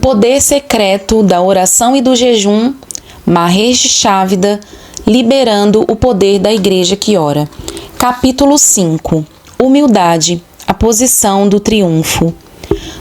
poder secreto da oração e do jejum, Mahesh Chavda, liberando o poder da igreja que ora. Capítulo 5. Humildade, a posição do triunfo.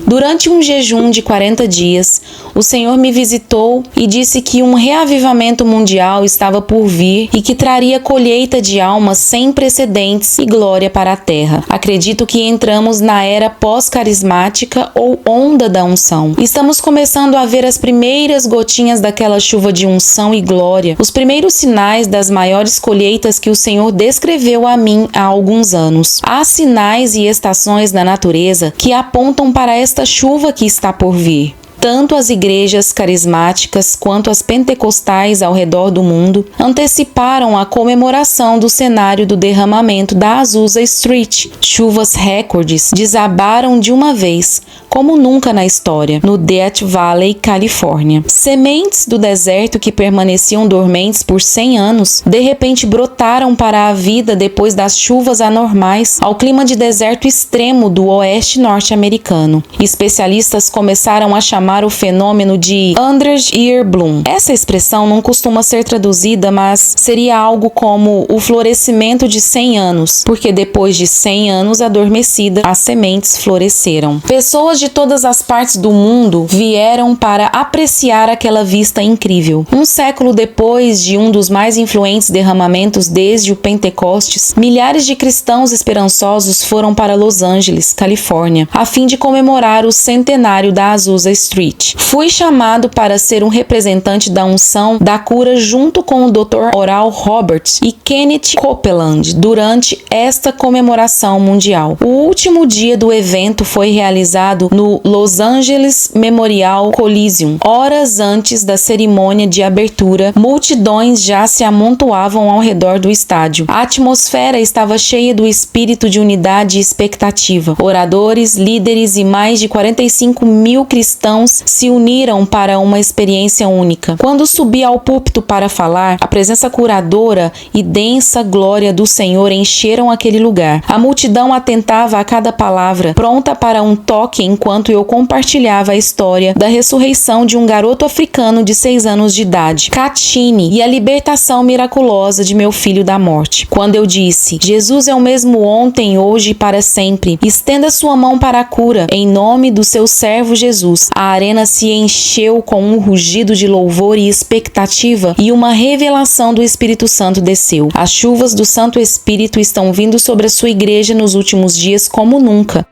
Durante um jejum de 40 dias, o Senhor me visitou e disse que um reavivamento mundial estava por vir e que traria colheita de almas sem precedentes e glória para a terra. Acredito que entramos na era pós-carismática ou onda da unção. Estamos começando a ver as primeiras gotinhas daquela chuva de unção e glória, os primeiros sinais das maiores colheitas que o Senhor descreveu a mim há alguns anos. Há sinais e estações na natureza que apontam para esta chuva que está por vir. Tanto as igrejas carismáticas quanto as pentecostais ao redor do mundo anteciparam a comemoração do cenário do derramamento da Azusa Street. Chuvas recordes desabaram de uma vez, como nunca na história, no Death Valley, Califórnia. Sementes do deserto que permaneciam dormentes por 100 anos, de repente brotaram para a vida depois das chuvas anormais ao clima de deserto extremo do oeste norte-americano. Especialistas começaram a chamar o fenômeno de 100-year bloom. Essa expressão não costuma ser traduzida, mas seria algo como o florescimento de 100 anos, porque depois de 100 anos adormecida, as sementes floresceram. Pessoas de todas as partes do mundo vieram para apreciar aquela vista incrível. Um século depois de um dos mais influentes derramamentos desde o Pentecostes, milhares de cristãos esperançosos foram para Los Angeles, Califórnia, a fim de comemorar o centenário da Azusa Street. Fui chamado para ser um representante da unção da cura junto com o Dr. Oral Roberts e Kenneth Copeland durante esta comemoração mundial. O último dia do evento foi realizado no Los Angeles Memorial Coliseum. Horas antes da cerimônia de abertura, multidões já se amontoavam ao redor do estádio. A atmosfera estava cheia do espírito de unidade e expectativa. Oradores, líderes e mais de 45 mil cristãos se uniram para uma experiência única. Quando subi ao púlpito para falar, a presença curadora e densa glória do Senhor encheram aquele lugar. A multidão atentava a cada palavra, pronta para um toque enquanto eu compartilhava a história da ressurreição de um garoto africano de 6 anos de idade, Katini, e a libertação miraculosa de meu filho da morte. Quando eu disse, Jesus é o mesmo ontem, hoje e para sempre, estenda sua mão para a cura, em nome do seu servo Jesus. A arena se encheu com um rugido de louvor e expectativa e uma revelação do Espírito Santo desceu. As chuvas do Santo Espírito estão vindo sobre a sua igreja nos últimos dias como nunca.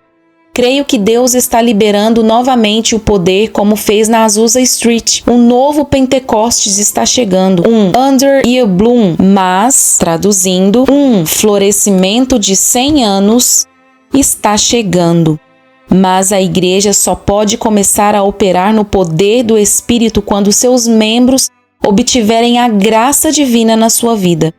Creio que Deus está liberando novamente o poder como fez na Azusa Street. Um novo Pentecostes está chegando. Um 100-year bloom, mas, traduzindo, um florescimento de 100 anos está chegando. Mas a igreja só pode começar a operar no poder do Espírito quando seus membros obtiverem a graça divina na sua vida.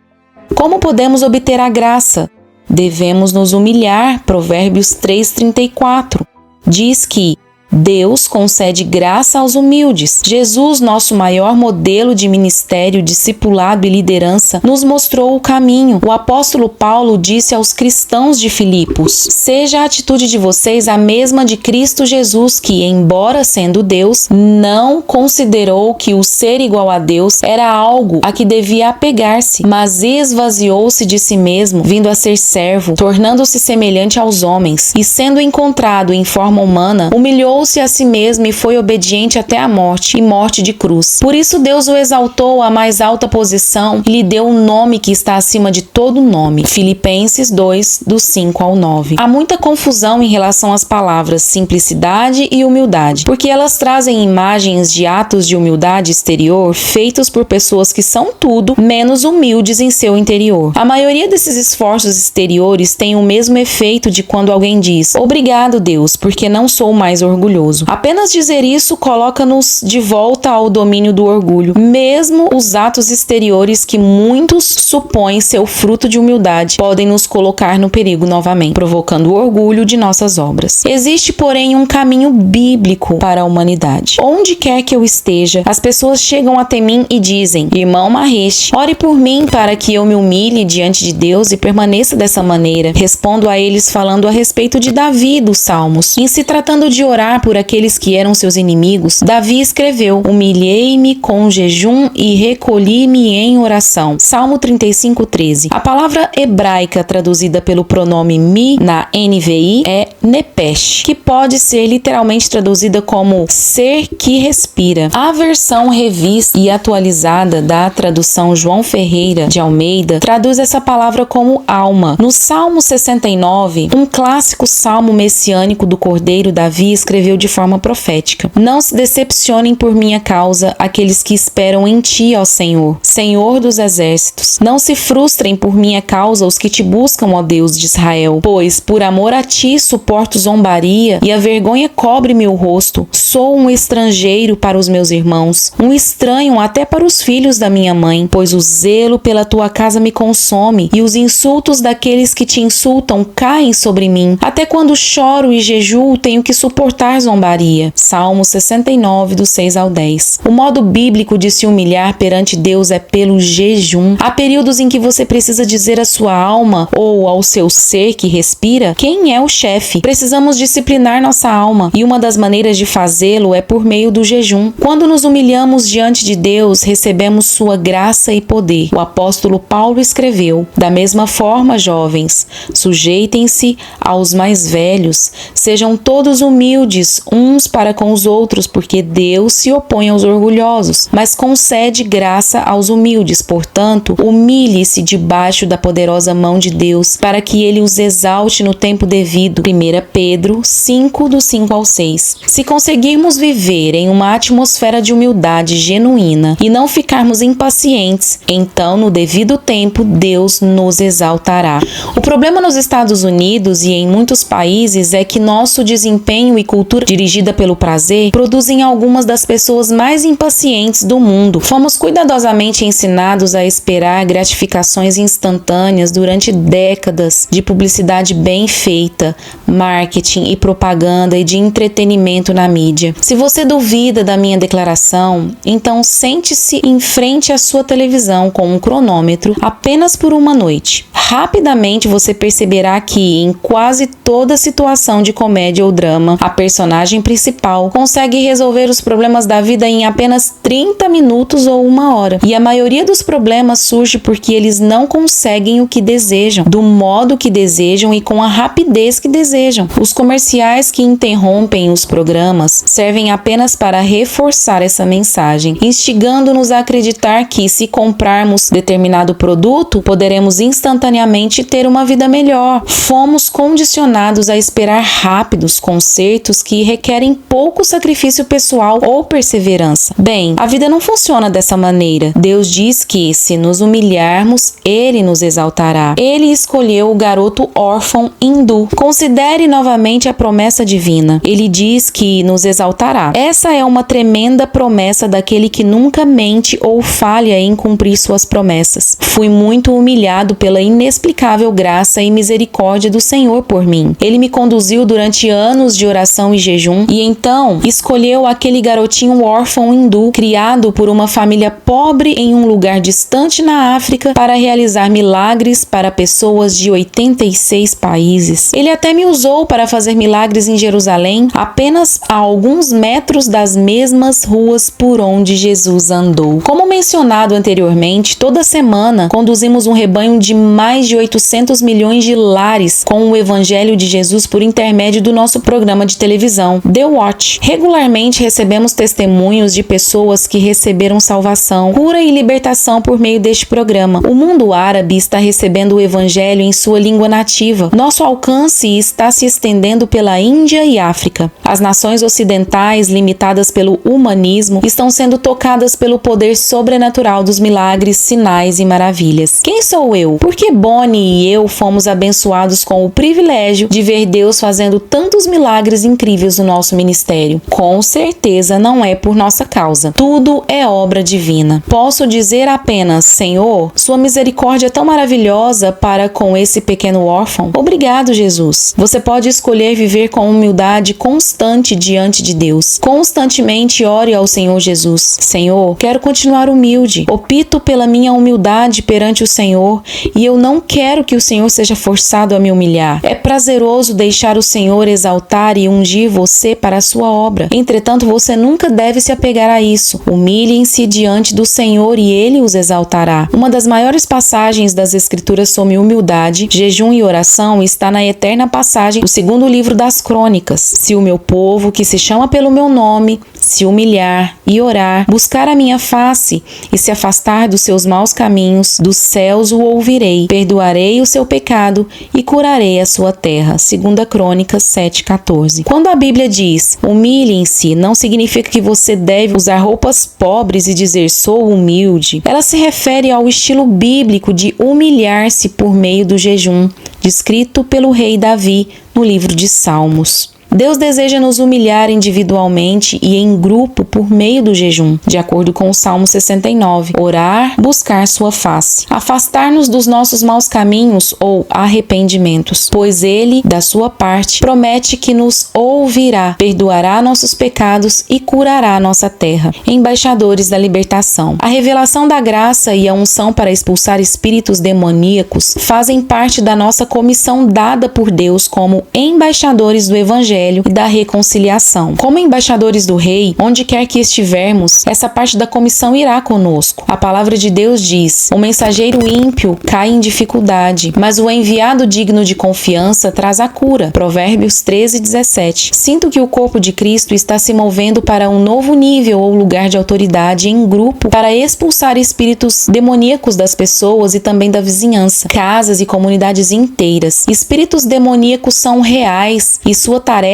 Como podemos obter a graça? Devemos nos humilhar. Provérbios 3:34 diz que Deus concede graça aos humildes. Jesus, nosso maior modelo de ministério, discipulado e liderança, nos mostrou o caminho. O apóstolo Paulo disse aos cristãos de Filipos: seja a atitude de vocês a mesma de Cristo Jesus, que, embora sendo Deus, não considerou que o ser igual a Deus era algo a que devia apegar-se, mas esvaziou-se de si mesmo, vindo a ser servo, tornando-se semelhante aos homens, e sendo encontrado em forma humana, humilhou-se a si mesmo e foi obediente até a morte, e morte de cruz. Por isso Deus o exaltou à mais alta posição e lhe deu um nome que está acima de todo nome. Filipenses 2, do 5 ao 9. Há muita confusão em relação às palavras simplicidade e humildade, porque elas trazem imagens de atos de humildade exterior feitos por pessoas que são tudo menos humildes em seu interior. A maioria desses esforços exteriores tem o mesmo efeito de quando alguém diz: obrigado, Deus, porque não sou mais orgulhoso. Apenas dizer isso coloca-nos de volta ao domínio do orgulho. Mesmo os atos exteriores que muitos supõem ser o fruto de humildade podem nos colocar no perigo novamente, provocando o orgulho de nossas obras. Existe, porém, um caminho bíblico para a humanidade. Onde quer que eu esteja, as pessoas chegam até mim e dizem: irmão Mahesh, ore por mim para que eu me humilhe diante de Deus e permaneça dessa maneira. Respondo a eles falando a respeito de Davi dos Salmos. Em se tratando de orar clamar por aqueles que eram seus inimigos, Davi escreveu: humilhei-me com jejum e recolhi-me em oração. Salmo 35:13. A palavra hebraica traduzida pelo pronome mi na NVI é nepesh, que pode ser literalmente traduzida como ser que respira. A versão revista e atualizada da tradução João Ferreira de Almeida traduz essa palavra como alma. No Salmo 69, um clássico salmo messiânico do Cordeiro, Davi escreveu de forma profética: não se decepcionem por minha causa aqueles que esperam em ti, ó Senhor, Senhor dos exércitos. Não se frustrem por minha causa os que te buscam, ó Deus de Israel, pois por amor a ti suporto zombaria e a vergonha cobre-me o rosto. Sou um estrangeiro para os meus irmãos, um estranho até para os filhos da minha mãe, pois o zelo pela tua casa me consome e os insultos daqueles que te insultam caem sobre mim. Até quando choro e jejuo, tenho que suportar zombaria. Salmo 69, do 6 ao 10. O modo bíblico de se humilhar perante Deus é pelo jejum. Há períodos em que você precisa dizer à sua alma ou ao seu ser que respira quem é o chefe. Precisamos disciplinar nossa alma e uma das maneiras de fazê-lo é por meio do jejum. Quando nos humilhamos diante de Deus, recebemos sua graça e poder. O apóstolo Paulo escreveu: da mesma forma, jovens, sujeitem-se aos mais velhos, sejam todos humildes uns para com os outros, porque Deus se opõe aos orgulhosos, mas concede graça aos humildes. Portanto, humilhe-se debaixo da poderosa mão de Deus, para que ele os exalte no tempo devido. 1 Pedro 5, do 5 ao 6. Se conseguirmos viver em uma atmosfera de humildade genuína e não ficarmos impacientes, então, no devido tempo, Deus nos exaltará. O problema nos Estados Unidos e em muitos países é que nosso desempenho e cultura dirigida pelo prazer produzem algumas das pessoas mais impacientes do mundo. Fomos cuidadosamente ensinados a esperar gratificações instantâneas durante décadas de publicidade bem feita, marketing e propaganda e de entretenimento na mídia. Se você duvida da minha declaração, então sente-se em frente à sua televisão com um cronômetro apenas por uma noite. Rapidamente você perceberá que, em quase toda situação de comédia ou drama, a personagem principal consegue resolver os problemas da vida em apenas 30 minutos ou 1 hora. E a maioria dos problemas surge porque eles não conseguem o que desejam, do modo que desejam e com a rapidez que desejam. Os comerciais que interrompem os programas servem apenas para reforçar essa mensagem, instigando-nos a acreditar que, se comprarmos determinado produto, poderemos instantaneamente ter uma vida melhor. Fomos condicionados a esperar rápidos concertos que requerem pouco sacrifício pessoal ou perseverança. Bem, a vida não funciona dessa maneira. Deus diz que, se nos humilharmos, Ele nos exaltará. Ele escolheu o garoto órfão hindu. Considere novamente a promessa divina. Ele diz que nos exaltará. Essa é uma tremenda promessa daquele que nunca mente ou falha em cumprir suas promessas. Fui muito humilhado pela inexplicável graça e misericórdia do Senhor por mim. Ele me conduziu durante anos de oração e jejum e então escolheu aquele garotinho órfão hindu, criado por uma família pobre em um lugar distante na África, para realizar milagres para pessoas de 86 países. Ele até me usou para fazer milagres em Jerusalém, apenas a alguns metros das mesmas ruas por onde Jesus andou. Como mencionado anteriormente, toda semana conduzimos um rebanho de mais de 800 milhões de lares com o Evangelho de Jesus por intermédio do nosso programa de televisão, The Watch. Regularmente recebemos testemunhos de pessoas que receberam salvação, cura e libertação por meio deste programa. O mundo árabe está recebendo o Evangelho em sua língua nativa. Nosso alcance está se estendendo pela Índia e África. As nações ocidentais, limitadas pelo humanismo, estão sendo tocadas pelo poder sobrenatural dos milagres, sinais e maravilhas. Quem sou eu? Por que Bonnie e eu fomos abençoados com o privilégio de ver Deus fazendo tantos milagres incríveis no nosso ministério? Com certeza não é por nossa causa. Tudo é obra divina. Posso dizer apenas: Senhor, sua misericórdia é tão maravilhosa para com esse pequeno órfão. Obrigado, Jesus. Você pode escolher viver com humildade constante diante de Deus. Constantemente ore ao Senhor Jesus: Senhor, quero continuar humilde. Opto pela minha humildade perante o Senhor e eu não quero que o Senhor seja forçado a me humilhar. É prazeroso deixar o Senhor exaltar e ungir ungir você para a sua obra. Entretanto, você nunca deve se apegar a isso. Humilhem-se diante do Senhor e Ele os exaltará. Uma das maiores passagens das Escrituras sobre humildade, jejum e oração está na eterna passagem do 2º livro das Crônicas. Se o meu povo, que se chama pelo meu nome, se humilhar e orar, buscar a minha face e se afastar dos seus maus caminhos, dos céus o ouvirei, perdoarei o seu pecado e curarei a sua terra. 2 Crônicas 7:14. Quando a Bíblia diz humilhem-se, não significa que você deve usar roupas pobres e dizer sou humilde. Ela se refere ao estilo bíblico de humilhar-se por meio do jejum, descrito pelo rei Davi no livro de Salmos. Deus deseja nos humilhar individualmente e em grupo por meio do jejum, de acordo com o Salmo 69. Orar, buscar sua face. Afastar-nos dos nossos maus caminhos ou arrependimentos, pois Ele, da sua parte, promete que nos ouvirá, perdoará nossos pecados e curará nossa terra. Embaixadores da libertação. A revelação da graça e a unção para expulsar espíritos demoníacos fazem parte da nossa comissão dada por Deus como embaixadores do Evangelho e da reconciliação. Como embaixadores do Rei, onde quer que estivermos, essa parte da comissão irá conosco. A palavra de Deus diz: o mensageiro ímpio cai em dificuldade, mas o enviado digno de confiança traz a cura. Provérbios 13:17. Sinto que o corpo de Cristo está se movendo para um novo nível ou lugar de autoridade em grupo para expulsar espíritos demoníacos das pessoas e também da vizinhança, casas e comunidades inteiras. Espíritos demoníacos são reais e sua tarefa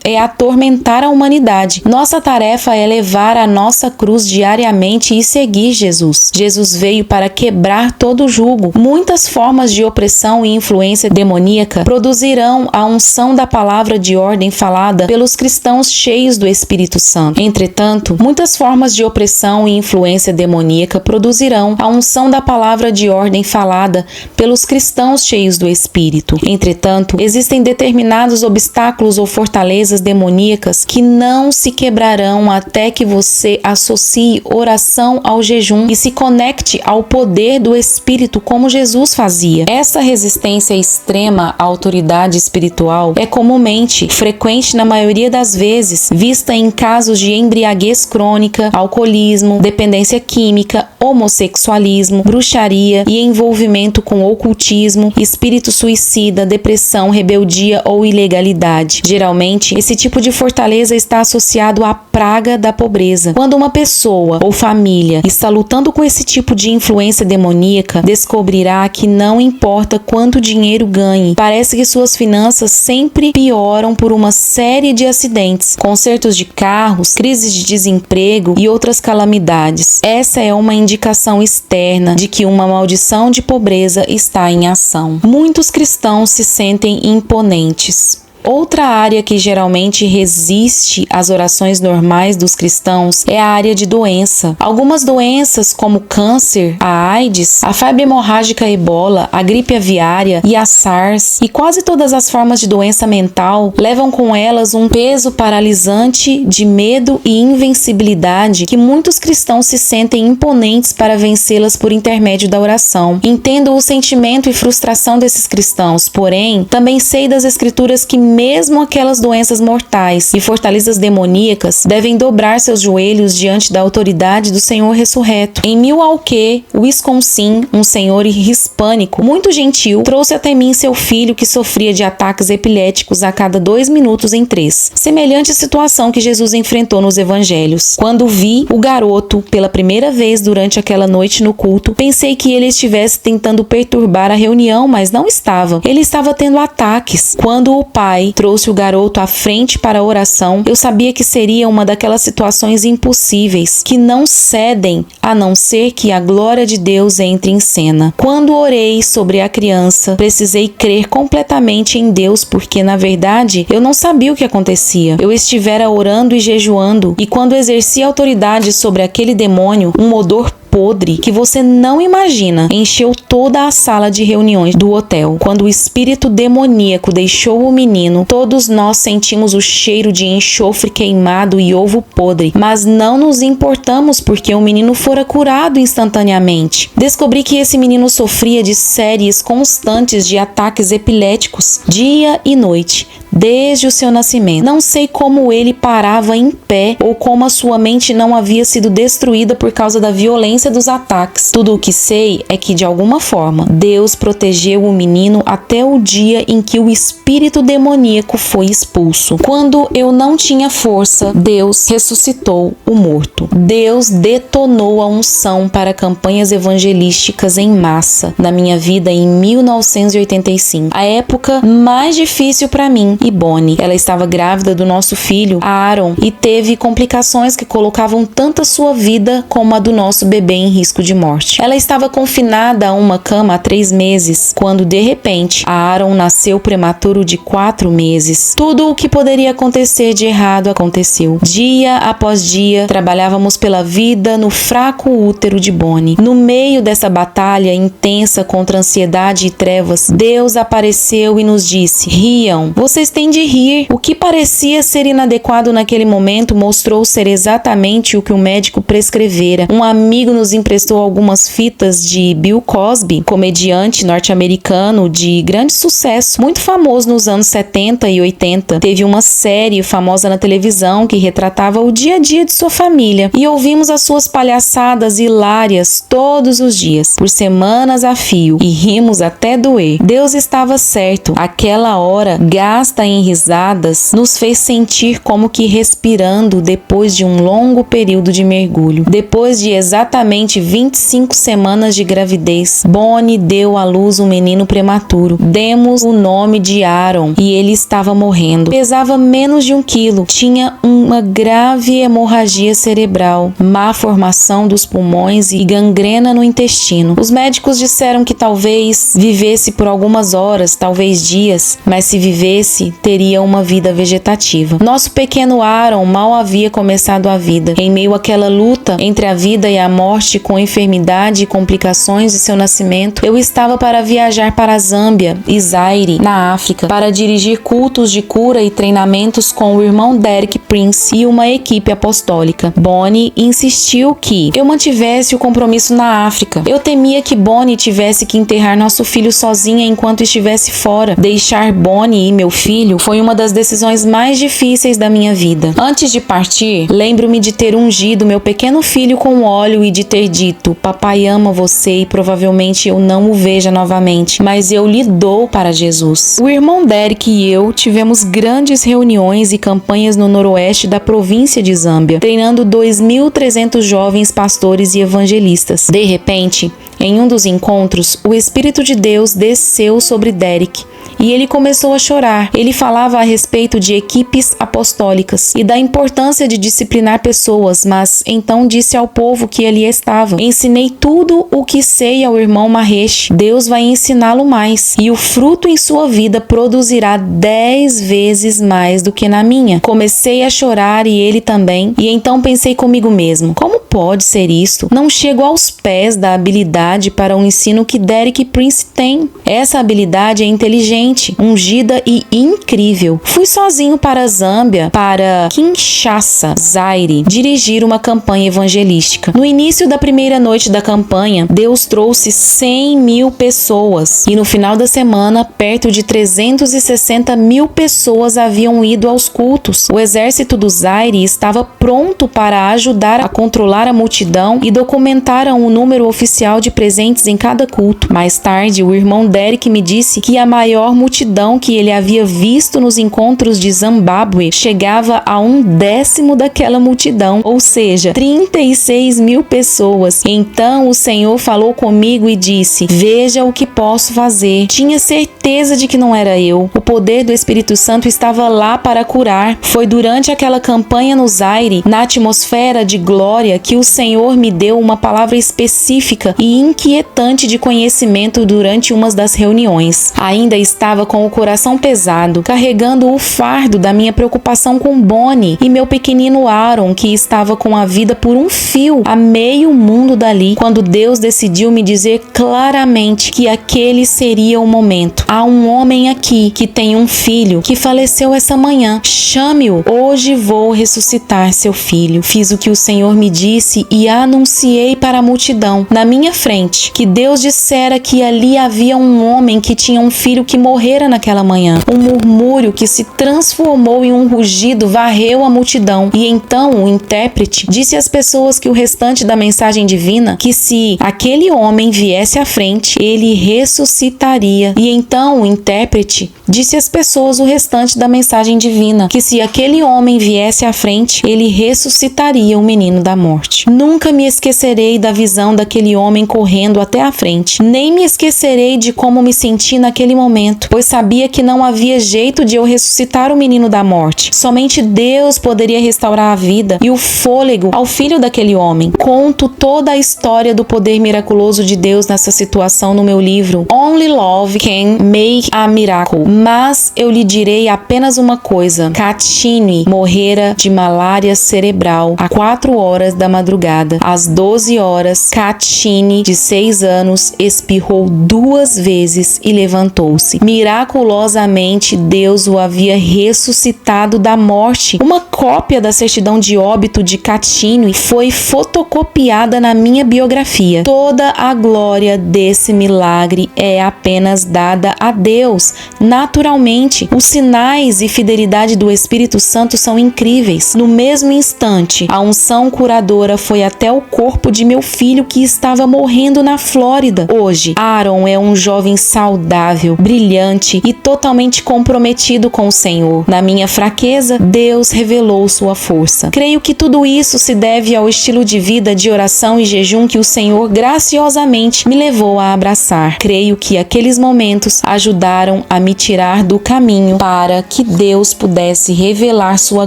é atormentar a humanidade. Nossa tarefa é levar a nossa cruz diariamente e seguir Jesus. Jesus veio para quebrar todo jugo. Muitas formas de opressão e influência demoníaca produzirão a unção da palavra de ordem falada pelos cristãos cheios do Espírito Santo. Entretanto, muitas formas de opressão e influência demoníaca produzirão a unção da palavra de ordem falada pelos cristãos cheios do Espírito. Entretanto, existem determinados obstáculos ou fortalezas demoníacas que não se quebrarão até que você associe oração ao jejum e se conecte ao poder do Espírito como Jesus fazia. Essa resistência extrema à autoridade espiritual é comumente frequente na maioria das vezes, vista em casos de embriaguez crônica, alcoolismo, dependência química, homossexualismo, bruxaria e envolvimento com ocultismo, espírito suicida, depressão, rebeldia ou ilegalidade. Geralmente, esse tipo de fortaleza está associado à praga da pobreza. Quando uma pessoa ou família está lutando com esse tipo de influência demoníaca, descobrirá que não importa quanto dinheiro ganhe, parece que suas finanças sempre pioram por uma série de acidentes, consertos de carros, crises de desemprego e outras calamidades. Essa é uma indicação externa de que uma maldição de pobreza está em ação. Muitos cristãos se sentem imponentes. Outra área que geralmente resiste às orações normais dos cristãos é a área de doença. Algumas doenças, como câncer, a AIDS, a febre hemorrágica ebola, a gripe aviária e a SARS, e quase todas as formas de doença mental, levam com elas um peso paralisante de medo e invencibilidade que muitos cristãos se sentem imponentes para vencê-las por intermédio da oração. Entendo o sentimento e frustração desses cristãos, porém, também sei das Escrituras que mesmo aquelas doenças mortais e fortalezas demoníacas devem dobrar seus joelhos diante da autoridade do Senhor ressurreto. Em Milwaukee, Wisconsin, um senhor hispânico muito gentil trouxe até mim seu filho que sofria de ataques epiléticos a cada 2 minutos em 3. Semelhante à situação que Jesus enfrentou nos evangelhos. Quando vi o garoto pela primeira vez durante aquela noite no culto, pensei que ele estivesse tentando perturbar a reunião, mas não estava. Ele estava tendo ataques. Quando o pai trouxe o garoto à frente para a oração, eu sabia que seria uma daquelas situações impossíveis, que não cedem a não ser que a glória de Deus entre em cena. Quando orei sobre a criança, precisei crer completamente em Deus, porque na verdade eu não sabia o que acontecia. Eu estivera orando e jejuando, e quando exerci autoridade sobre aquele demônio, um odor podre que você não imagina encheu toda a sala de reuniões do hotel. Quando o espírito demoníaco deixou o menino, todos nós sentimos o cheiro de enxofre queimado e ovo podre, mas não nos importamos porque o menino fora curado instantaneamente. Descobri que esse menino sofria de séries constantes de ataques epiléticos, dia e noite. desde o seu nascimento. Não sei como ele parava em pé ou como a sua mente não havia sido destruída por causa da violência dos ataques. Tudo o que sei é que, de alguma forma, Deus protegeu o menino até o dia em que o espírito demoníaco foi expulso. Quando eu não tinha força, Deus ressuscitou o morto. Deus detonou a unção para campanhas evangelísticas em massa na minha vida em 1985. A época mais difícil para mim e Bonnie. Ela estava grávida do nosso filho, Aaron, e teve complicações que colocavam tanto a sua vida como a do nosso bebê em risco de morte. Ela estava confinada a uma cama há 3 meses, quando de repente Aaron nasceu prematuro de 4 meses. Tudo o que poderia acontecer de errado aconteceu. Dia após dia, trabalhávamos pela vida no fraco útero de Bonnie. No meio dessa batalha intensa contra ansiedade e trevas, Deus apareceu e nos disse: riam, vocês têm de rir. O que parecia ser inadequado naquele momento mostrou ser exatamente o que o médico prescrevera. Um amigo nos emprestou algumas fitas de Bill Cosby, comediante norte-americano de grande sucesso, muito famoso nos anos 70 e 80. Teve uma série famosa na televisão que retratava o dia a dia de sua família, e ouvimos as suas palhaçadas hilárias todos os dias, por semanas a fio, e rimos até doer. Deus estava certo. Aquela hora gasta em risadas nos fez sentir como que respirando depois de um longo período de mergulho. Depois de exatamente 25 semanas de gravidez, Bonnie deu à luz um menino prematuro. Demos o nome de Aaron e ele estava morrendo. Pesava menos de 1 quilo, tinha uma grave hemorragia cerebral, má formação dos pulmões e gangrena no intestino. Os médicos disseram que talvez vivesse por algumas horas, talvez dias, mas se vivesse, teria uma vida vegetativa. Nosso pequeno Aaron mal havia começado a vida. Em meio àquela luta entre a vida e a morte, com enfermidade e complicações de seu nascimento, eu estava para viajar para a Zâmbia e Zaire, na África, para dirigir cultos de cura e treinamentos com o irmão Derek Prince e uma equipe apostólica. Bonnie insistiu que eu mantivesse o compromisso na África. Eu temia que Bonnie tivesse que enterrar nosso filho sozinha enquanto estivesse fora. Deixar Bonnie e meu filho foi uma das decisões mais difíceis da minha vida. Antes de partir, lembro-me de ter ungido meu pequeno filho com óleo e de ter dito: papai ama você e provavelmente eu não o veja novamente, mas eu lhe dou para Jesus. O irmão Derek e eu tivemos grandes reuniões e campanhas no noroeste da província de Zâmbia, treinando 2.300 jovens pastores e evangelistas. De repente, em um dos encontros, o Espírito de Deus desceu sobre Derek e ele começou a chorar. Ele falava a respeito de equipes apostólicas e da importância de disciplinar pessoas, mas então disse ao povo que ali estava: ensinei tudo o que sei ao irmão Mahesh. Deus vai ensiná-lo mais, e o fruto em sua vida produzirá 10 vezes mais do que na minha. Comecei a chorar e ele também, e então pensei comigo mesmo: como pode ser isto? Não chego aos pés da habilidade para o ensino que Derek Prince tem. Essa habilidade é inteligente, ungida e incrível. Fui sozinho para a Zâmbia, para Kinshasa, Zaire, dirigir uma campanha evangelística. No início da primeira noite da campanha, Deus trouxe 100.000 pessoas e no final da semana, perto de 360.000 pessoas haviam ido aos cultos. O exército do Zaire estava pronto para ajudar a controlar a multidão e documentaram o número oficial de presentes em cada culto. Mais tarde, o irmão Derek me disse que a maior multidão que ele havia visto nos encontros de Zimbábue chegava a 1/10 daquela multidão, ou seja, 36.000 pessoas. Então o Senhor falou comigo e disse: veja o que posso fazer. Tinha certeza de que não era eu. O poder do Espírito Santo estava lá para curar. Foi durante aquela campanha no Zaire, na atmosfera de glória, que o Senhor me deu uma palavra específica e inquietante de conhecimento durante uma das reuniões. Ainda estava com o coração pesado, carregando o fardo da minha preocupação com Bonnie e meu pequenino Aaron, que estava com a vida por um fio a meio mundo dali, quando Deus decidiu me dizer claramente que aquele seria o momento. Há um homem aqui que tem um filho que faleceu essa manhã. Chame-o. Hoje vou ressuscitar seu filho. Fiz o que o Senhor me disse e anunciei para a multidão, na minha frente, que Deus dissera que ali havia um homem que tinha um filho que morreu ocorrera naquela manhã. Um murmúrio que se transformou em um rugido varreu a multidão. E então o intérprete disse às pessoas que o restante da mensagem divina, que se aquele homem viesse à frente, ele ressuscitaria. E então o intérprete disse às pessoas o restante da mensagem divina, que se aquele homem viesse à frente, ele ressuscitaria o menino da morte. Nunca me esquecerei da visão daquele homem correndo até a frente. Nem me esquecerei de como me senti naquele momento, pois sabia que não havia jeito de eu ressuscitar o menino da morte. Somente Deus poderia restaurar a vida e o fôlego ao filho daquele homem. Conto toda a história do poder miraculoso de Deus nessa situação no meu livro Only Love Can Make a Miracle. Mas eu lhe direi apenas uma coisa: Catinny morrera de malária cerebral às 4 horas da madrugada. Às 12 horas, Catinny, de 6 anos, espirrou 2 vezes e levantou-se. Miraculosamente, Deus o havia ressuscitado da morte. Uma cópia da certidão de óbito de Catinny foi fotocopiada na minha biografia. Toda a glória desse milagre é apenas dada a Deus. Naturalmente, os sinais e fidelidade do Espírito Santo são incríveis. No mesmo instante, a unção curadora foi até o corpo de meu filho que estava morrendo na Flórida. Hoje, Aaron é um jovem saudável, brilhante e totalmente comprometido com o Senhor. Na minha fraqueza, Deus revelou sua força. Creio que tudo isso se deve ao estilo de vida de oração e jejum que o Senhor graciosamente me levou a abraçar. Creio que aqueles momentos ajudaram a me tirar do caminho para que Deus pudesse revelar sua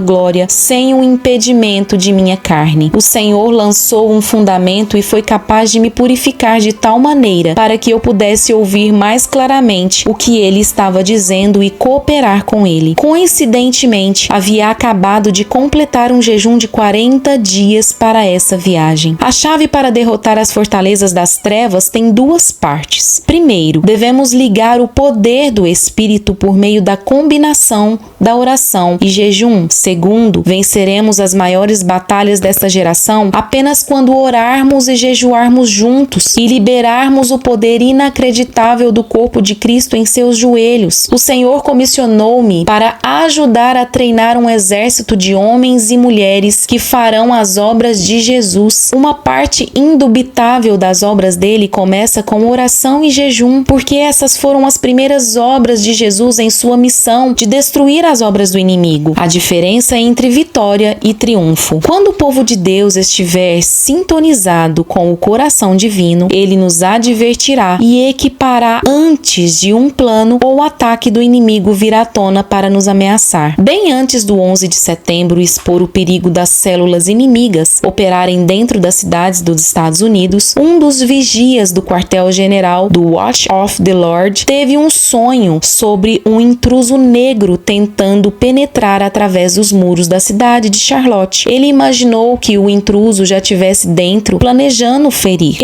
glória sem o impedimento de minha carne. O Senhor lançou um fundamento e foi capaz de me purificar de tal maneira para que eu pudesse ouvir mais claramente o que ele estava dizendo e cooperar com ele. Coincidentemente, havia acabado de completar um jejum de 40 dias para essa viagem. A chave para derrotar as fortalezas das trevas tem 2 partes. Primeiro, devemos ligar o poder do Espírito por meio da combinação da oração e jejum. Segundo, venceremos as maiores batalhas desta geração apenas quando orarmos e jejuarmos juntos e liberarmos o poder inacreditável do corpo de Cristo em seus joelhos. O Senhor comissionou-me para ajudar a treinar um exército de homens e mulheres que farão as obras de Jesus. Uma parte indubitável das obras dele começa com oração e jejum, porque essas foram as primeiras obras de Jesus em sua missão de destruir as obras do inimigo. A diferença entre vitória e triunfo. Quando o povo de Deus estiver sintonizado com o coração divino, ele nos advertirá e equipará antes de um plano ou ataque do inimigo vir à tona para nos ameaçar. Bem antes do 11 de setembro expor o perigo das células inimigas operarem dentro das cidades dos Estados Unidos, um dos vigias do quartel-general do Watch of the Lord teve um sonho sobre um intruso negro tentando penetrar através dos muros da cidade de Charlotte. Ele imaginou que o intruso já estivesse dentro, planejando ferir.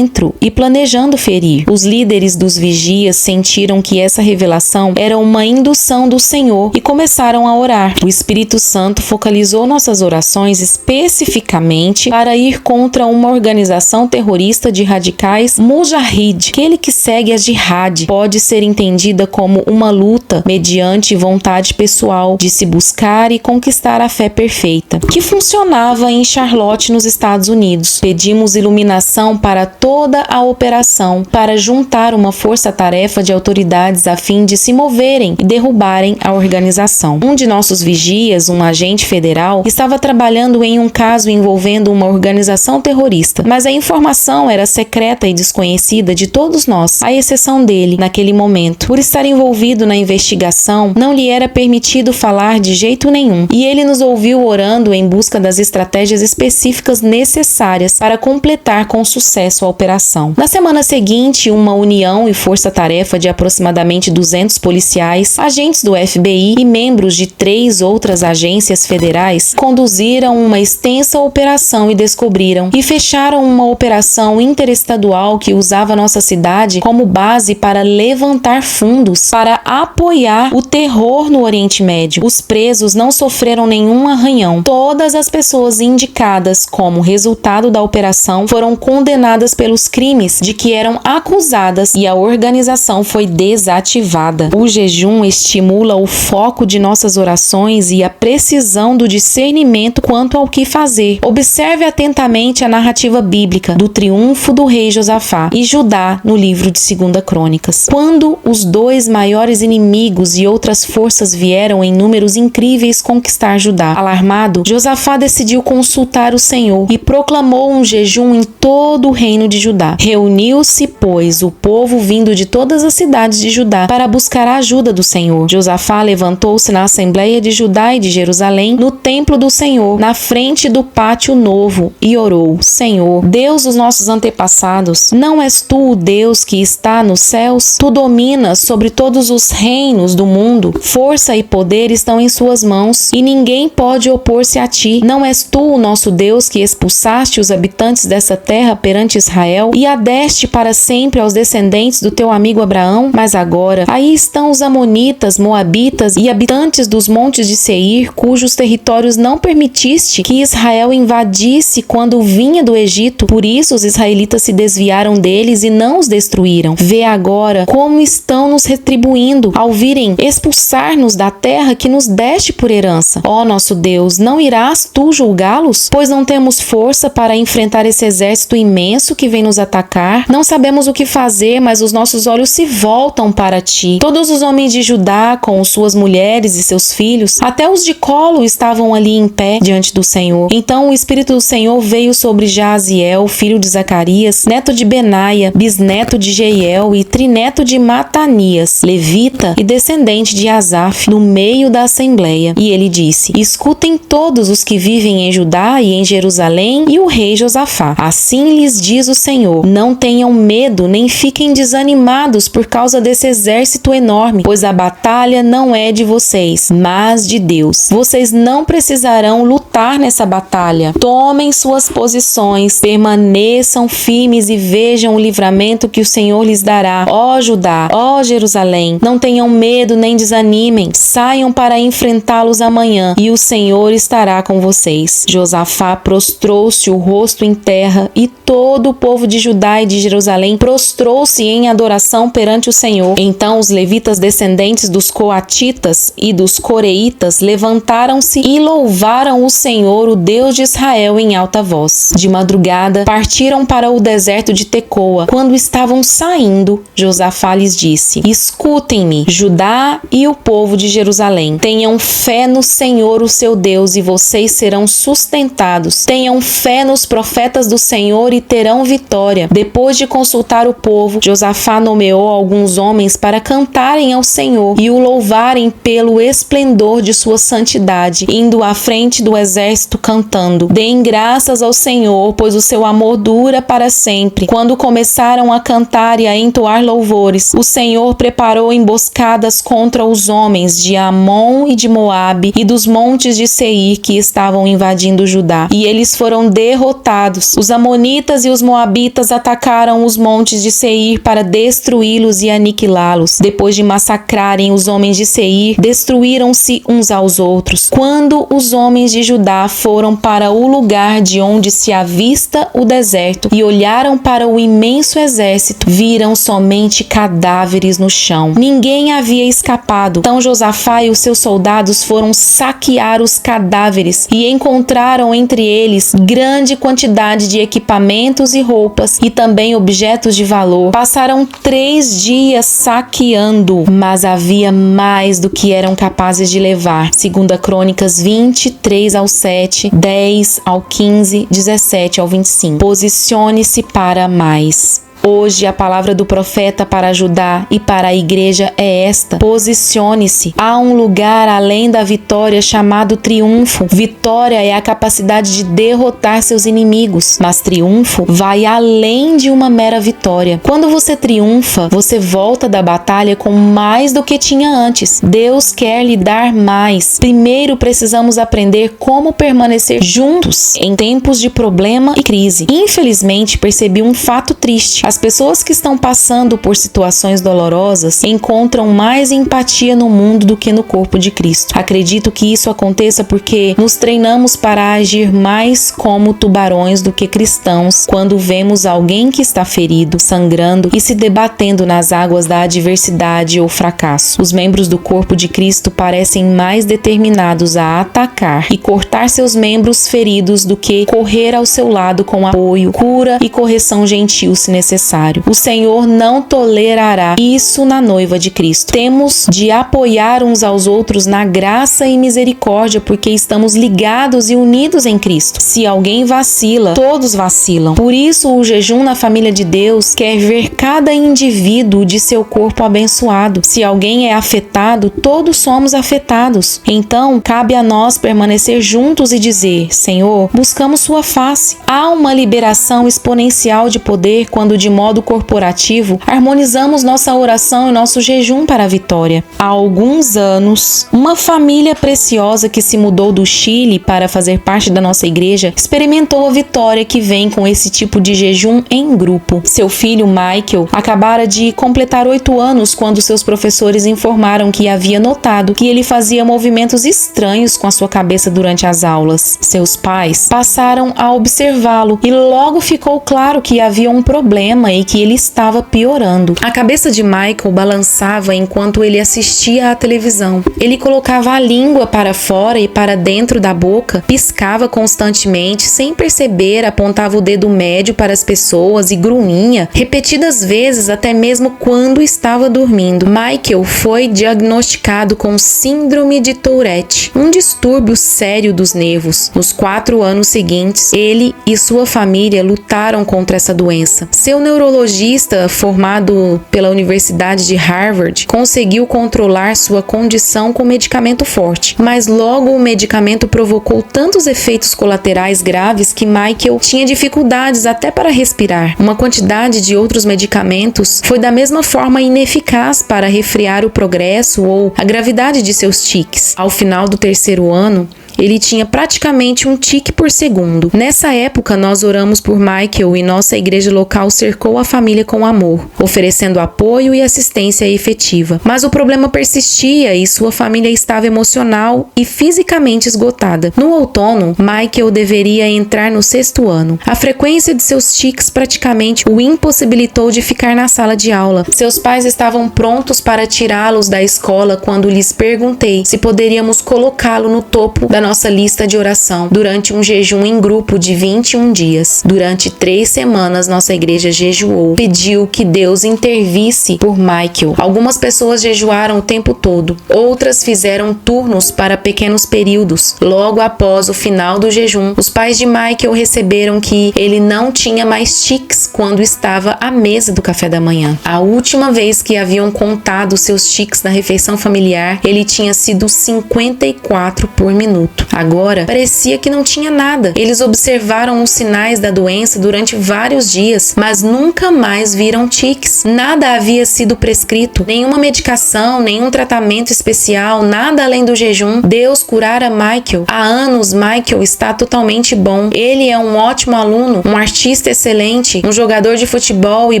E planejando ferir. Os líderes dos vigias sentiram que essa revelação era uma indução do Senhor e começaram a orar. O Espírito Santo focalizou nossas orações especificamente para ir contra uma organização terrorista de radicais Mujahid. Aquele que segue a jihad pode ser entendida como uma luta mediante vontade pessoal de se buscar e conquistar a fé perfeita, que funcionava em Charlotte, nos Estados Unidos. Pedimos iluminação para toda a operação, para juntar uma força-tarefa de autoridades a fim de se moverem e derrubarem a organização. Um de nossos vigias, um agente federal, estava trabalhando em um caso envolvendo uma organização terrorista, mas a informação era secreta e desconhecida de todos nós, à exceção dele, naquele momento. Por estar envolvido na investigação, não lhe era permitido falar de jeito nenhum, e ele nos ouviu orando em busca das estratégias específicas necessárias para completar com sucesso a operação. Na semana seguinte, uma união e força-tarefa de aproximadamente 200 policiais, agentes do FBI e membros de 3 outras agências federais conduziram uma extensa operação e descobriram e fecharam uma operação interestadual que usava nossa cidade como base para levantar fundos para apoiar o terror no Oriente Médio. Os presos não sofreram nenhum arranhão. Todas as pessoas indicadas como resultado da operação foram condenadas pelos crimes de que eram acusadas e a organização foi desativada. O jejum estimula o foco de nossas orações e a precisão do discernimento quanto ao que fazer. Observe atentamente a narrativa bíblica do triunfo do rei Josafá e Judá no livro de 2 Crônicas. Quando os dois maiores inimigos e outras forças vieram em números incríveis conquistar Judá, alarmado, Josafá decidiu consultar o Senhor e proclamou um jejum em todo o reino de Judá. Reuniu-se, pois, o povo vindo de todas as cidades de Judá para buscar a ajuda do Senhor. Josafá levantou-se na Assembleia de Judá e de Jerusalém, no templo do Senhor, na frente do pátio novo, e orou: Senhor, Deus dos nossos antepassados, não és tu o Deus que está nos céus? Tu dominas sobre todos os reinos do mundo. Força e poder estão em suas mãos, e ninguém pode opor-se a ti. Não és tu o nosso Deus que expulsaste os habitantes dessa terra perante Israel e a deste para sempre aos descendentes do teu amigo Abraão? Mas agora, aí estão os amonitas, moabitas e habitantes dos montes de Seir, cujos territórios não permitiste que Israel invadisse quando vinha do Egito. Por isso os israelitas se desviaram deles e não os destruíram. Vê agora como estão nos retribuindo ao virem expulsar-nos da terra que nos deste por herança. Ó nosso Deus, não irás tu julgá-los? Pois não temos força para enfrentar esse exército imenso que vem nos atacar. Não sabemos o que fazer, mas os nossos olhos se voltam para ti. Todos os homens de Judá, com suas mulheres e seus filhos, até os de colo, estavam ali em pé diante do Senhor. Então o Espírito do Senhor veio sobre Jaziel, filho de Zacarias, neto de Benaia, bisneto de Jeiel e trineto de Matanias, levita e descendente de Asaf, no meio da assembleia. E ele disse: Escutem todos os que vivem em Judá e em Jerusalém e o rei Josafá. Assim lhes diz o Senhor: Não tenham medo, nem fiquem desanimados por causa desse exército enorme, pois a batalha não é de vocês, mas de Deus. Vocês não precisarão lutar nessa batalha. Tomem suas posições, permaneçam firmes e vejam o livramento que o Senhor lhes dará. Ó Judá, ó Jerusalém, não tenham medo nem desanimem. Saiam para enfrentá-los amanhã e o Senhor estará com vocês. Josafá prostrou-se o rosto em terra e todo o povo de Judá e de Jerusalém prostrou-se em adoração perante o Senhor. Então os levitas descendentes dos coatitas e dos coreitas levantaram-se e louvaram o Senhor, o Deus de Israel, em alta voz. De madrugada partiram para o deserto de Tecoa. Quando estavam saindo, Josafá lhes disse: Escutem-me, Judá e o povo de Jerusalém. Tenham fé no Senhor, o seu Deus, e vocês serão sustentados. Tenham fé nos profetas do Senhor e terão vitória. Depois de consultar o povo, Josafá nomeou alguns homens para cantarem ao Senhor e o louvarem pelo esplendor de sua santidade, indo à frente do exército cantando: Deem graças ao Senhor, pois o seu amor dura para sempre. Quando começaram a cantar e a entoar louvores, o Senhor preparou emboscadas contra os homens de Amon e de Moabe e dos montes de Seir que estavam invadindo Judá, e eles foram derrotados. Os amonitas e os moabitas atacaram os montes de Seir para destruí-los e aniquilá-los. Depois de massacrarem os homens de Seir, destruíram-se uns aos outros. Quando os homens de Judá foram para o lugar de onde se avista o deserto e olharam para o imenso exército, viram somente cadáveres no chão. Ninguém havia escapado. Então Josafá e os seus soldados foram saquear os cadáveres e encontraram entre eles grande quantidade de equipamentos e roupas e também objetos de valor. Passaram 3 dias saqueando, mas havia mais do que eram capazes de levar. 2 Crônicas 23 ao 7, 10 ao 15, 17 ao 25. Posicione-se para mais. Hoje a palavra do profeta para ajudar e para a igreja é esta: posicione-se. Há um lugar além da vitória chamado triunfo. Vitória é a capacidade de derrotar seus inimigos, mas triunfo vai além de uma mera vitória. Quando você triunfa, você volta da batalha com mais do que tinha antes. Deus quer lhe dar mais. Primeiro precisamos aprender como permanecer juntos em tempos de problema e crise. Infelizmente, percebi um fato triste. As pessoas que estão passando por situações dolorosas encontram mais empatia no mundo do que no corpo de Cristo. Acredito que isso aconteça porque nos treinamos para agir mais como tubarões do que cristãos quando vemos alguém que está ferido, sangrando e se debatendo nas águas da adversidade ou fracasso. Os membros do corpo de Cristo parecem mais determinados a atacar e cortar seus membros feridos do que correr ao seu lado com apoio, cura e correção gentil se necessário. O Senhor não tolerará isso na noiva de Cristo. Temos de apoiar uns aos outros na graça e misericórdia porque estamos ligados e unidos em Cristo. Se alguém vacila, todos vacilam. Por isso, o jejum na família de Deus quer ver cada indivíduo de seu corpo abençoado. Se alguém é afetado, todos somos afetados. Então, cabe a nós permanecer juntos e dizer: Senhor, buscamos sua face. Há uma liberação exponencial de poder quando, de modo corporativo, harmonizamos nossa oração e nosso jejum para a vitória. Há alguns anos, uma família preciosa que se mudou do Chile para fazer parte da nossa igreja experimentou a vitória que vem com esse tipo de jejum em grupo. Seu filho Michael acabara de completar 8 anos quando seus professores informaram que havia notado que ele fazia movimentos estranhos com a sua cabeça durante as aulas. Seus pais passaram a observá-lo e logo ficou claro que havia um problema e que ele estava piorando. A cabeça de Michael balançava enquanto ele assistia à televisão. Ele colocava a língua para fora e para dentro da boca, piscava constantemente, sem perceber, apontava o dedo médio para as pessoas e grunhia repetidas vezes, até mesmo quando estava dormindo. Michael foi diagnosticado com síndrome de Tourette, um distúrbio sério dos nervos. Nos 4 anos seguintes, ele e sua família lutaram contra essa doença. Seu neurologista, formado pela Universidade de Harvard, conseguiu controlar sua condição com medicamento forte, mas logo o medicamento provocou tantos efeitos colaterais graves que Michael tinha dificuldades até para respirar. Uma quantidade de outros medicamentos foi da mesma forma ineficaz para refrear o progresso ou a gravidade de seus tiques. Ao final do 3º ano, ele tinha praticamente um tique por segundo. Nessa época, nós oramos por Michael e nossa igreja local cercou a família com amor, oferecendo apoio e assistência efetiva. Mas o problema persistia e sua família estava emocional e fisicamente esgotada. No outono, Michael deveria entrar no 6º ano. A frequência de seus tiques praticamente o impossibilitou de ficar na sala de aula. Seus pais estavam prontos para tirá-los da escola quando lhes perguntei se poderíamos colocá-lo no topo da nossa lista de oração durante um jejum em grupo de 21 dias. Durante 3 semanas, nossa igreja jejuou, pediu que Deus intervisse por Michael. Algumas pessoas jejuaram o tempo todo, outras fizeram turnos para pequenos períodos. Logo após o final do jejum, os pais de Michael receberam que ele não tinha mais tiques quando estava à mesa do café da manhã. A última vez que haviam contado seus tiques na refeição familiar, ele tinha sido 54 por minuto. Agora, parecia que não tinha nada. Eles observaram os sinais da doença durante vários dias, mas nunca mais viram tiques. Nada havia sido prescrito, nenhuma medicação, nenhum tratamento especial, nada além do jejum. Deus curara Michael. Há anos, Michael está totalmente bom. Ele é um ótimo aluno, um artista excelente, um jogador de futebol e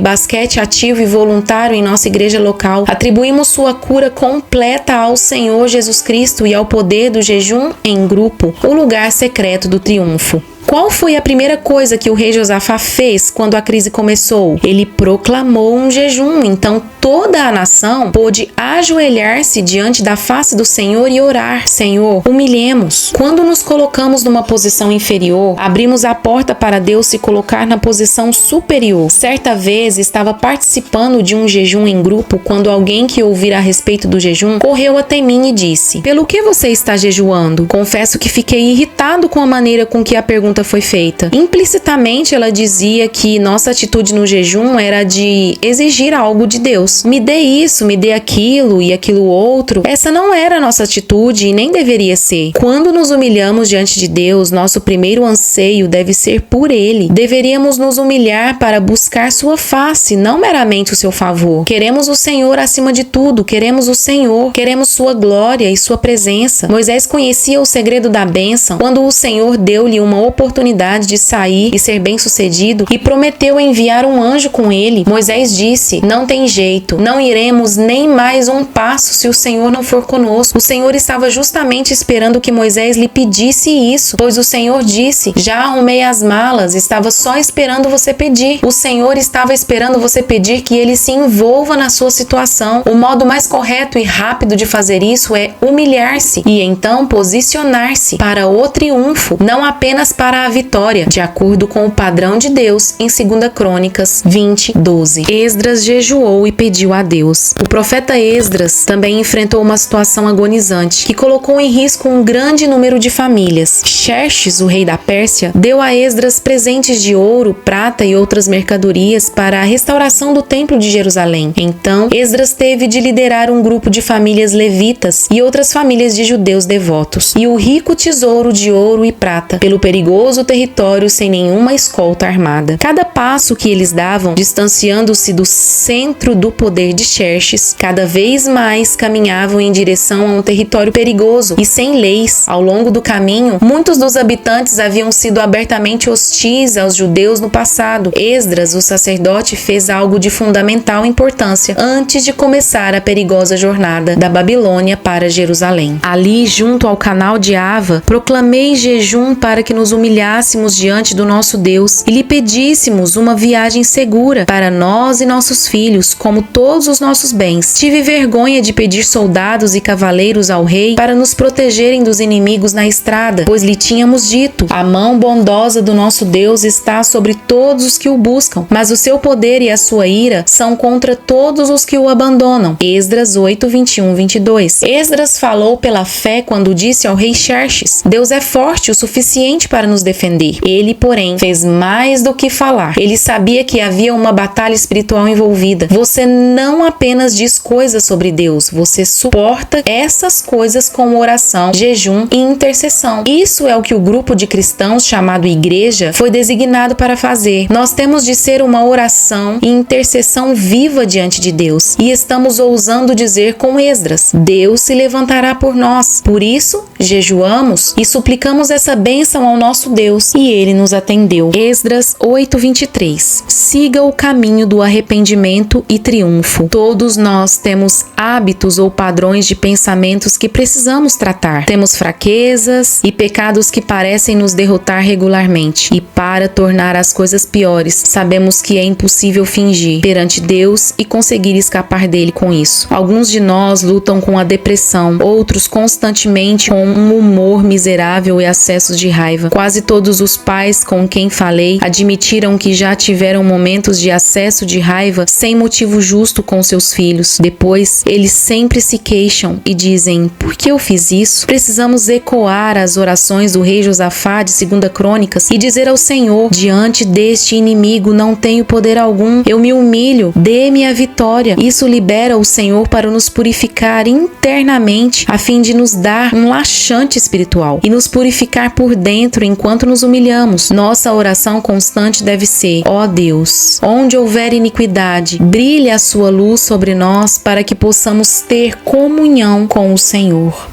basquete ativo e voluntário em nossa igreja local. Atribuímos sua cura completa ao Senhor Jesus Cristo e ao poder do jejum em grupo, o lugar secreto do triunfo. Qual foi a primeira coisa que o rei Josafá fez quando a crise começou? Ele proclamou um jejum, então toda a nação pôde ajoelhar-se diante da face do Senhor e orar: Senhor, humilhemos. Quando nos colocamos numa posição inferior, abrimos a porta para Deus se colocar na posição superior. Certa vez estava participando de um jejum em grupo quando alguém que ouvira a respeito do jejum correu até mim e disse: pelo que você está jejuando? Confesso que fiquei irritado com a maneira com que a pergunta foi feita. Implicitamente ela dizia que nossa atitude no jejum era de exigir algo de Deus. Me dê isso, me dê aquilo e aquilo outro. Essa não era a nossa atitude e nem deveria ser. Quando nos humilhamos diante de Deus, nosso primeiro anseio deve ser por Ele. Deveríamos nos humilhar para buscar sua face, não meramente o seu favor. Queremos o Senhor acima de tudo, queremos o Senhor, queremos sua glória e sua presença. Moisés conhecia o segredo da bênção quando o Senhor deu-lhe uma oportunidade oportunidade de sair e ser bem-sucedido e prometeu enviar um anjo com ele, Moisés disse: não tem jeito, não iremos nem mais um passo se o Senhor não for conosco. O Senhor estava justamente esperando que Moisés lhe pedisse isso, pois o Senhor disse: já arrumei as malas, estava só esperando você pedir. O Senhor estava esperando você pedir que ele se envolva na sua situação. O modo mais correto e rápido de fazer isso é humilhar-se e então posicionar-se para o triunfo, não apenas para a vitória, de acordo com o padrão de Deus em 2 Crônicas 20:12. Esdras jejuou e pediu a Deus. O profeta Esdras também enfrentou uma situação agonizante que colocou em risco um grande número de famílias. Xerxes, o rei da Pérsia, deu a Esdras presentes de ouro, prata e outras mercadorias para a restauração do templo de Jerusalém. Então, Esdras teve de liderar um grupo de famílias levitas e outras famílias de judeus devotos, e o rico tesouro de ouro e prata, pelo perigoso território sem nenhuma escolta armada. Cada passo que eles davam, distanciando-se do centro do poder de Xerxes, cada vez mais caminhavam em direção a um território perigoso e sem leis. Ao longo do caminho, muitos dos habitantes haviam sido abertamente hostis aos judeus no passado. Esdras, o sacerdote, fez algo de fundamental importância antes de começar a perigosa jornada da Babilônia para Jerusalém. Ali, junto ao canal de Ava, proclamei jejum para que nos humilhássemos diante do nosso Deus e lhe pedíssemos uma viagem segura para nós e nossos filhos, como todos os nossos bens. Tive vergonha de pedir soldados e cavaleiros ao rei para nos protegerem dos inimigos na estrada, pois lhe tínhamos dito: a mão bondosa do nosso Deus está sobre todos os que o buscam, mas o seu poder e a sua ira são contra todos os que o abandonam. Esdras 8:21-22. Esdras falou pela fé quando disse ao rei Xerxes: Deus é forte o suficiente para nos defender. Ele, porém, fez mais do que falar. Ele sabia que havia uma batalha espiritual envolvida. Você não apenas diz coisas sobre Deus, você suporta essas coisas com oração, jejum e intercessão. Isso é o que o grupo de cristãos chamado igreja foi designado para fazer. Nós temos de ser uma oração e intercessão viva diante de Deus, e estamos ousando dizer com Esdras: Deus se levantará por nós. Por isso, jejuamos e suplicamos essa bênção ao nosso Deus, e ele nos atendeu. Esdras 8:23. Siga o caminho do arrependimento e triunfo. Todos nós temos hábitos ou padrões de pensamentos que precisamos tratar. Temos fraquezas e pecados que parecem nos derrotar regularmente. E para tornar as coisas piores, sabemos que é impossível fingir perante Deus e conseguir escapar dele com isso. Alguns de nós lutam com a depressão, outros constantemente com um humor miserável e acessos de raiva. Quase todos os pais com quem falei admitiram que já tiveram momentos de acesso de raiva sem motivo justo com seus filhos. Depois, eles sempre se queixam e dizem: por que eu fiz isso? Precisamos ecoar as orações do rei Josafá de 2 Crônicas e dizer ao Senhor: diante deste inimigo não tenho poder algum, eu me humilho, dê-me a vitória. Isso libera o Senhor para nos purificar internamente, a fim de nos dar um laxante espiritual e nos purificar por dentro enquanto nos humilhamos. Nossa oração constante deve ser: ó Deus, onde houver iniquidade, brilhe a sua luz sobre nós para que possamos ter comunhão com o Senhor.